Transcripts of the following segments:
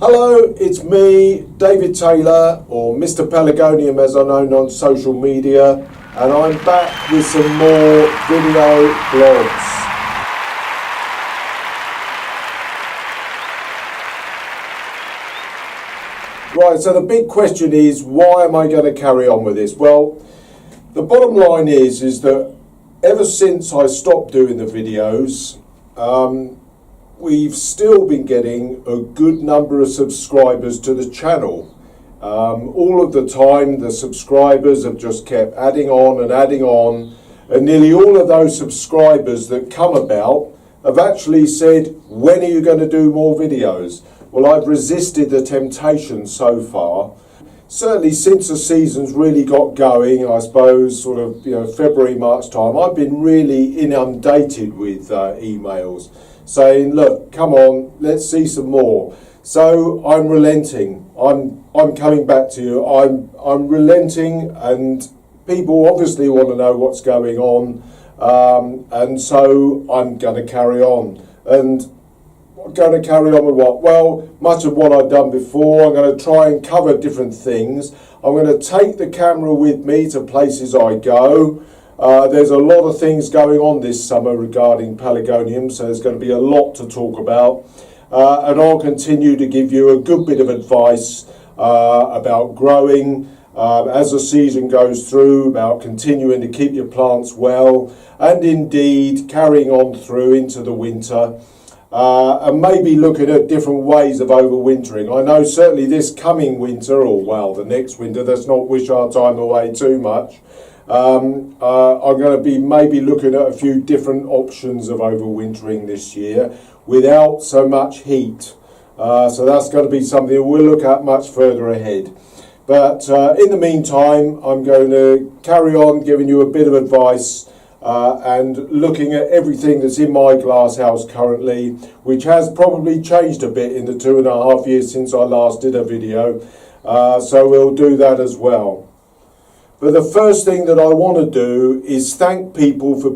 Hello, it's me, David Taylor, or Mr Pelargonium as I'm known on social media, and I'm back with some more video blogs. Right, so the big question is, why am I going to carry on with this? Well, the bottom line is that ever since I stopped doing the videos, we've still been getting a good number of subscribers to the channel. All of the time, the subscribers have just kept adding on, and nearly all of those subscribers that come about have actually said, when are you going to do more videos? Well, I've resisted the temptation so far. Certainly since the season's really got going, I suppose, sort of, February, March time, I've been really inundated with emails saying, look, come on, let's see some more. So I'm relenting. I'm coming back to you. I'm relenting, and people obviously want to know what's going on, and so I'm going to carry on. And I'm going to carry on with what? Well, much of what I've done before. I'm going to try and cover different things. I'm going to take the camera with me to places I go. There's a lot of things going on this summer regarding Pelargoniums, so there's going to be a lot to talk about. And I'll continue to give you a good bit of advice about growing as the season goes through, about continuing to keep your plants well, and indeed carrying on through into the winter. And maybe looking at different ways of overwintering. I know certainly this coming winter, or well, the next winter, let's not wish our time away too much. I'm going to be maybe looking at a few different options of overwintering this year without so much heat. So that's going to be something we'll look at much further ahead. But in the meantime, I'm going to carry on giving you a bit of advice and looking at everything that's in my glass house currently, which has probably changed a bit in the 2.5 years since I last did a video. So we'll do that as well. But the first thing that I want to do is thank people for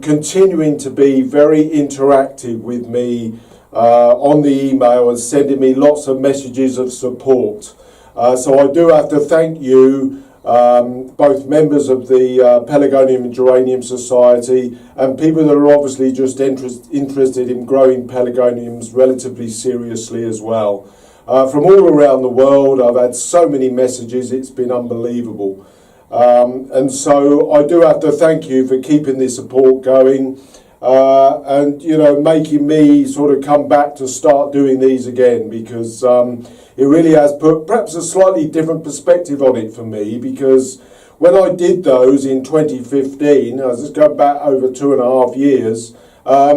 continuing to be very interactive with me on the email and sending me lots of messages of support. So I do have to thank you, both members of the Pelargonium and Geranium Society and people that are obviously just interested in growing Pelargoniums relatively seriously as well. From all around the world, I've had so many messages, it's been unbelievable. And so I do have to thank you for keeping this support going and, making me sort of come back to start doing these again, because it really has put perhaps a slightly different perspective on it for me, because when I did those in 2015, I was just going back over 2.5 years, I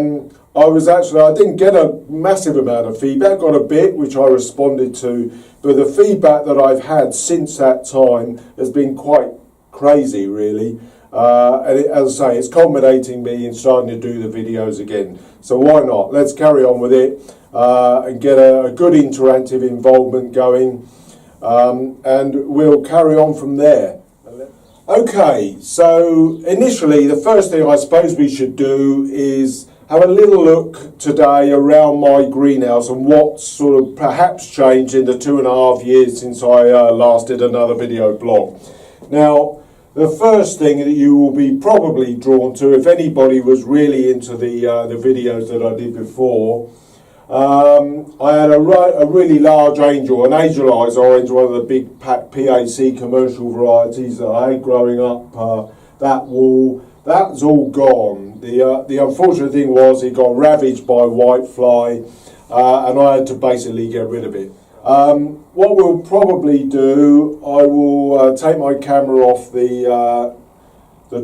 didn't get a massive amount of feedback, got a bit, which I responded to, but the feedback that I've had since that time has been quite crazy, really. And as I say, it's culminating me in starting to do the videos again. So why not? Let's carry on with it and get a good interactive involvement going, and we'll carry on from there. Okay, so initially the first thing I suppose we should do is have a little look today around my greenhouse and what's sort of perhaps changed in the 2.5 years since I last did another video blog. Now, the first thing that you will be probably drawn to, if anybody was really into the videos that I did before, I had a really large angel, an angelized orange, one of the big PAC commercial varieties that I had growing up. That wall, that's all gone. The unfortunate thing was it got ravaged by whitefly, and I had to basically get rid of it. What we'll probably do, I will take my camera off the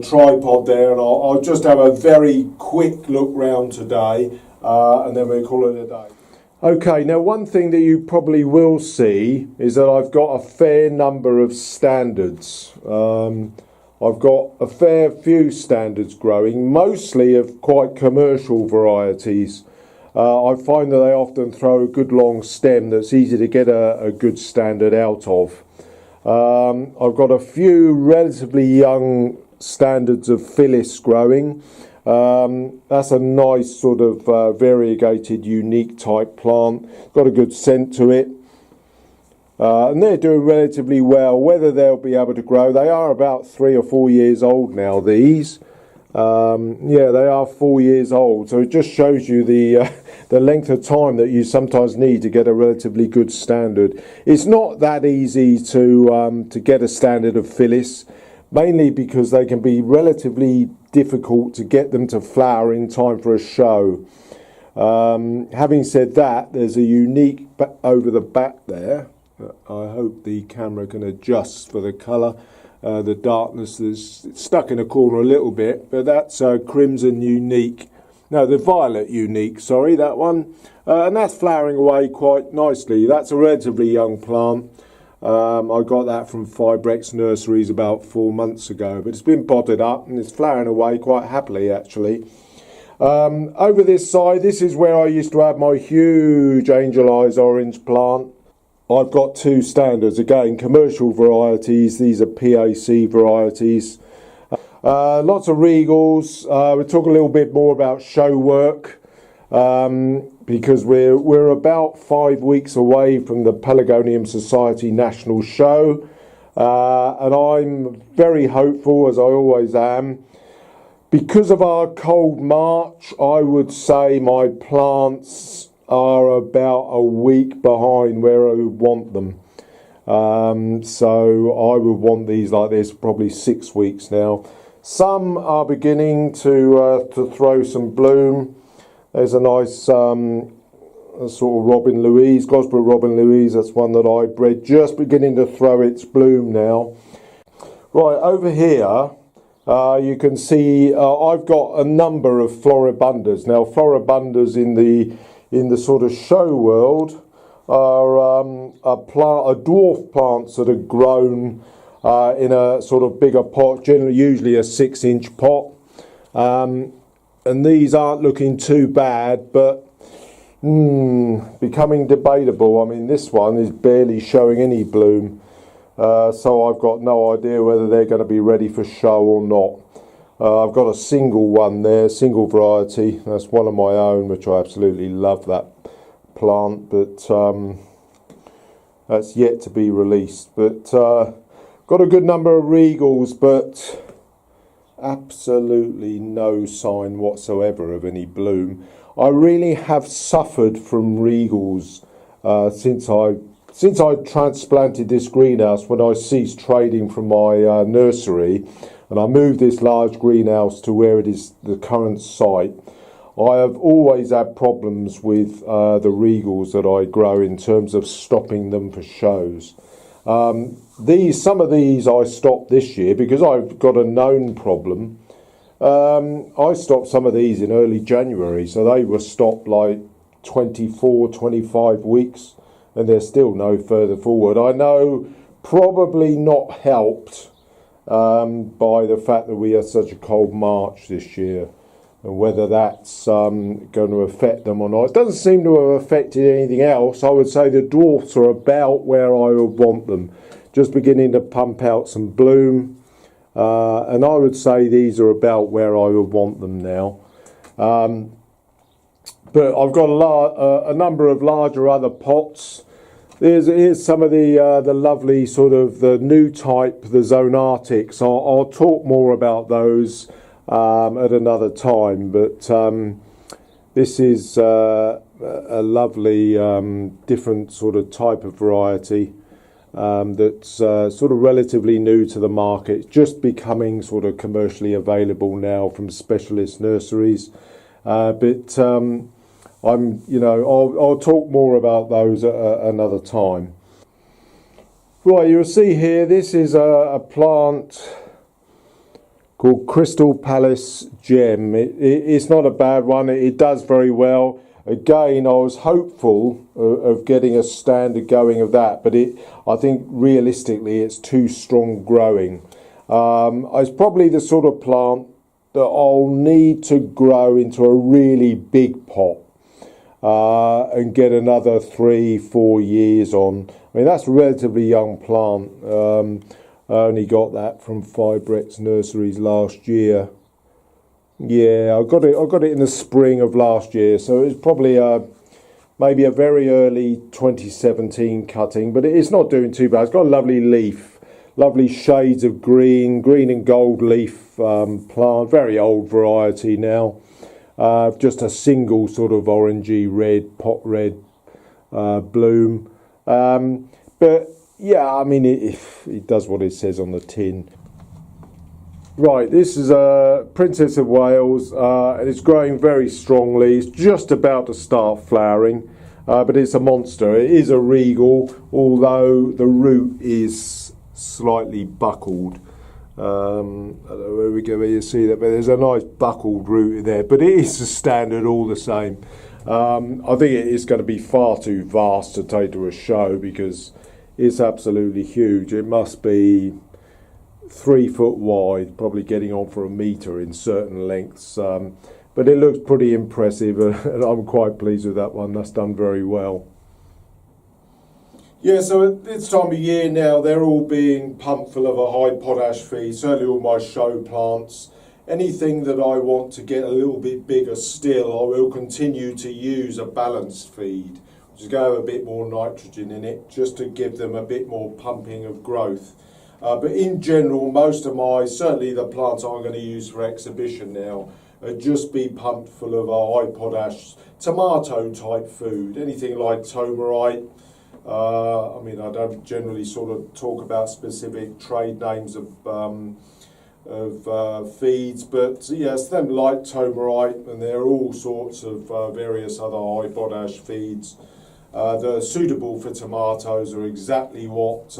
tripod there, and I'll just have a very quick look round today, and then we'll call it a day. Okay, now one thing that you probably will see is that I've got a fair number of standards. I've got a fair few standards growing, mostly of quite commercial varieties. I find that they often throw a good long stem that's easy to get a good standard out of. I've got a few relatively young standards of Phyllis growing. That's a nice sort of variegated, unique type plant. Got a good scent to it. and they're doing relatively well. Whether they'll be able to grow, they are about 3 or 4 years old now, these. Yeah, they are 4 years old, so it just shows you the the length of time that you sometimes need to get a relatively good standard. It's not that easy to get a standard of Phyllis, mainly because they can be relatively difficult to get them to flower in time for a show. Having said that, there's a unique over the back there. I hope the camera can adjust for the colour. The darkness is stuck in a corner a little bit, but that's crimson unique. No, the violet unique, sorry, that one. And that's flowering away quite nicely. That's a relatively young plant. I got that from Fibrex Nurseries about 4 months ago, but it's been potted up and it's flowering away quite happily, actually. Over this side, this is where I used to have my huge Angel Eyes orange plant. I've got 2 standards, again, commercial varieties. These are PAC varieties. Lots of Regals. We'll talk a little bit more about show work, because we're about 5 weeks away from the Pelargonium Society National Show, and I'm very hopeful, as I always am. Because of our cold March, I would say my plants are about a week behind where I would want them. So I would want these like this probably 6 weeks now. Some are beginning to throw some bloom. There's a nice sort of Robin Louise, Gosborough Robin Louise. That's one that I bred, just beginning to throw its bloom now. Right, over here you can see I've got a number of Floribundas. Now Floribundas in the sort of show world are dwarf plants that are grown in a sort of bigger pot, generally usually a 6-inch pot, and these aren't looking too bad, but becoming debatable. I mean, this one is barely showing any bloom, so I've got no idea whether they're going to be ready for show or not. I've got a single one there, single variety. That's one of my own, which I absolutely love, that plant, but that's yet to be released. But got a good number of Regals, but absolutely no sign whatsoever of any bloom. I really have suffered from Regals since I transplanted this greenhouse, when I ceased trading from my nursery, and I moved this large greenhouse to where it is the current site. I have always had problems with the Regals that I grow in terms of stopping them for shows. Some of these I stopped this year because I've got a known problem. I stopped some of these in early January, so they were stopped like 24, 25 weeks, and they're still no further forward. I know probably not helped by the fact that we had such a cold March this year, and whether that's going to affect them or not. It doesn't seem to have affected anything else. I would say the dwarfs are about where I would want them, just beginning to pump out some bloom, and I would say these are about where I would want them now. But I've got a number of larger other pots. Here's some of the lovely sort of the new type, the Zonartics. I'll talk more about those at another time, but this is a lovely different sort of type of variety that's sort of relatively new to the market, just becoming sort of commercially available now from specialist nurseries, but I'll talk more about those at another time. Right, you'll see here, this is a plant called Crystal Palace Gem. It's not a bad one. It does very well. Again, I was hopeful of getting a standard going of that, but I think realistically it's too strong growing. It's probably the sort of plant that I'll need to grow into a really big pot and get another 3-4 years on. I mean, that's a relatively young plant. I only got that from Fibrex Nurseries last year. Yeah, I got it in the spring of last year, so it's probably maybe a very early 2017 cutting, but it's not doing too bad. It's got a lovely leaf, lovely shades of green and gold leaf plant, very old variety now. Just a single sort of orangey red, pot red bloom. But yeah, I mean, it does what it says on the tin. Right, this is a Princess of Wales, and it's growing very strongly. It's just about to start flowering, but it's a monster. It is a regal, although the root is slightly buckled. I don't know where we go, where you see that, but there's a nice buckled root in there, but it is a standard all the same. I think it is going to be far too vast to take to a show because it's absolutely huge. It must be 3 foot wide, probably getting on for a metre in certain lengths. But it looks pretty impressive, and I'm quite pleased with that one. That's done very well. Yeah, so at this time of year now, they're all being pumped full of a high potash feed, certainly all my show plants. Anything that I want to get a little bit bigger still, I will continue to use a balanced feed, which is going to have a bit more nitrogen in it, just to give them a bit more pumping of growth. But in general, most of certainly the plants I'm going to use for exhibition now, just be pumped full of a high potash tomato type food, anything like tomerite. I mean, I don't generally sort of talk about specific trade names of feeds, but yes, them like tomerite, and there are all sorts of various other high potash feeds that are suitable for tomatoes, are exactly what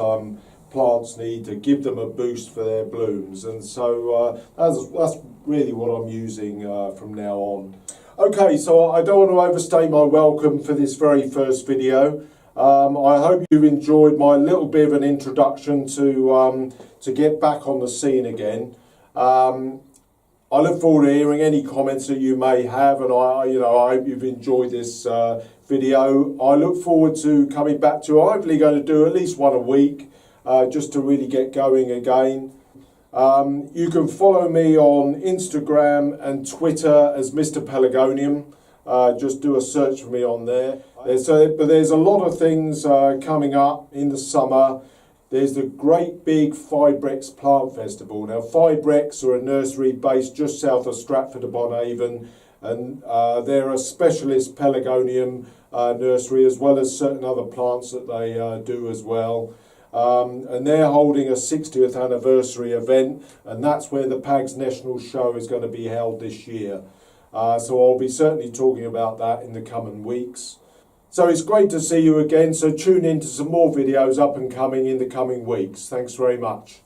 plants need to give them a boost for their blooms, and so that's really what I'm using from now on. Okay, so I don't want to overstay my welcome for this very first video. I hope you've enjoyed my little bit of an introduction to get back on the scene again. I look forward to hearing any comments that you may have, and I hope you've enjoyed this video. I look forward to coming back to. I'm hopefully going to do at least one a week, just to really get going again. You can follow me on Instagram and Twitter as Mr Pelargonium. Just do a search for me on there. But there's a lot of things coming up in the summer. There's the great big Fibrex Plant Festival. Now, Fibrex are a nursery based just south of Stratford-upon-Avon, and they're a specialist pelargonium nursery, as well as certain other plants that they do as well. And they're holding a 60th anniversary event, and that's where the Pags National Show is going to be held this year. So I'll be certainly talking about that in the coming weeks. So it's great to see you again, so tune in to some more videos up and coming in the coming weeks. Thanks very much.